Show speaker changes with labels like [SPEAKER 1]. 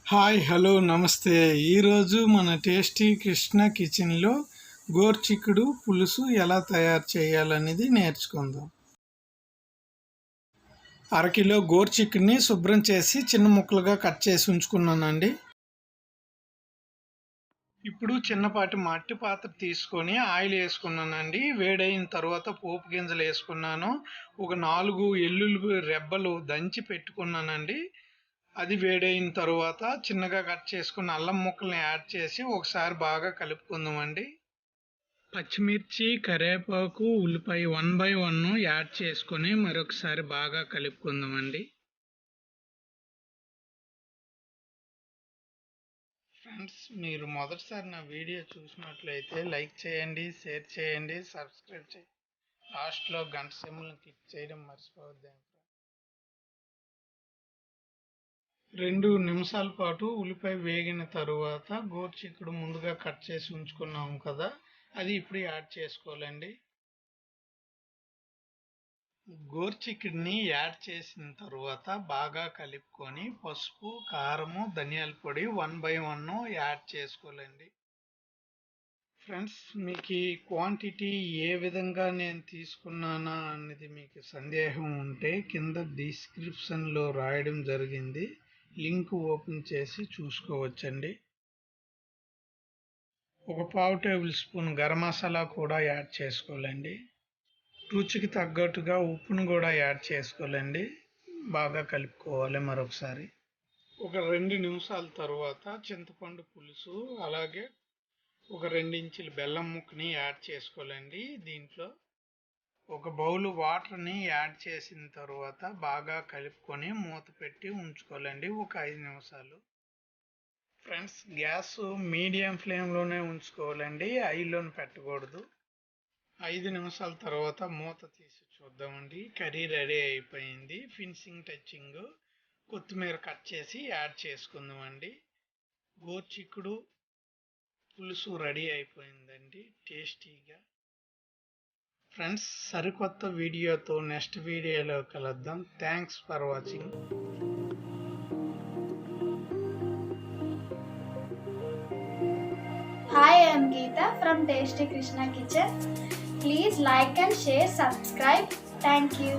[SPEAKER 1] Hi hello నమస్తే. ఈరోజు మన టేస్టీ కృష్ణ కిచెన్లో గోర్చిక్కుడు పులుసు ఎలా తయారు చేయాలనేది నేర్చుకుందాం. అరకిలో గోర్చిక్కుడిని శుభ్రం చేసి చిన్న ముక్కలుగా కట్ చేసి ఉంచుకున్నానండి. ఇప్పుడు చిన్నపాటి మట్టి పాత్ర తీసుకొని ఆయిల్ వేసుకున్నానండి. వేడైన తర్వాత పోపు గింజలు వేసుకున్నాను. ఒక 4 ఎల్లుల్లి రెబ్బలు దంచి పెట్టుకున్నానండి. అది వేడైన తర్వాత చిన్నగా కట్ చేసుకున్న అల్లం ముక్కల్ని యాడ్ చేసి ఒకసారి బాగా కలుపుకుందామండి. పచ్చిమిర్చి, కరివేపాకు, ఉల్లిపాయ 1/1 యాడ్ చేసుకొని మరొకసారి బాగా కలుపుకుందామండి. ఫ్రెండ్స్, మీరు మొదటిసారి నా వీడియో చూసినట్లయితే లైక్ చేయండి, షేర్ చేయండి, సబ్స్క్రైబ్ చేయండి. లాస్ట్లో గంట సింబల్ని క్లిక్ చేయడం మర్చిపోవద్దండి. 2 నిమిషాల పాటు ఉల్లిపాయ వేగిన తరువాత గోరుచిక్కుడు ముందుగా కట్ చేసి ఉంచుకున్నాము కదా, అది ఇప్పుడు యాడ్ చేసుకోవాలండి. గోరుచిక్కుడిని యాడ్ చేసిన తర్వాత బాగా కలుపుకొని పసుపు, కారము, ధనియాల పొడి 1/1 యాడ్ చేసుకోవాలండి. ఫ్రెండ్స్, మీకు ఈ క్వాంటిటీ ఏ విధంగా నేను తీసుకున్నానా అనేది మీకు సందేహం ఉంటే కింద డిస్క్రిప్షన్లో రాయడం జరిగింది. లింక్ ఓపెన్ చేసి చూసుకోవచ్చండి. ఒక 1/2 టేబుల్ స్పూన్ గరం మసాలా కూడా యాడ్ చేసుకోవాలండి. రుచికి తగ్గట్టుగా ఉప్పును కూడా యాడ్ చేసుకోవాలండి. బాగా కలుపుకోవాలి మరొకసారి. ఒక 2 నిమిషాల తర్వాత చింతపండు పులుసు అలాగే ఒక 2 ఇంచుల బెల్లం ముక్కని యాడ్ చేసుకోవాలండి. దీంట్లో ఒక బౌల్ వాటర్ని యాడ్ చేసిన తర్వాత బాగా కలుపుకొని మూత పెట్టి ఉంచుకోవాలండి ఒక 5 నిమిషాలు. ఫ్రెండ్స్, గ్యాస్ మీడియం ఫ్లేమ్లోనే ఉంచుకోవాలండి, హైలోనే పెట్టకూడదు. 5 నిమిషాల తర్వాత మూత తీసి చూద్దామండి. కర్రీ రెడీ అయిపోయింది. ఫినిషింగ్ టచింగ్ కొత్తిమీర కట్ చేసి యాడ్ చేసుకుందామండి. గోరుచిక్కుడు పులుసు రెడీ అయిపోయిందండి, టేస్టీగా. ఫ్రెండ్స్, సరికొత్త వీడియోతో నెక్స్ట్ వీడియోలో కలుద్దాం. Thanks for watching.
[SPEAKER 2] Hi, I am Geeta from Tasty Krishna Kitchen. Please like and share, subscribe. Thank you.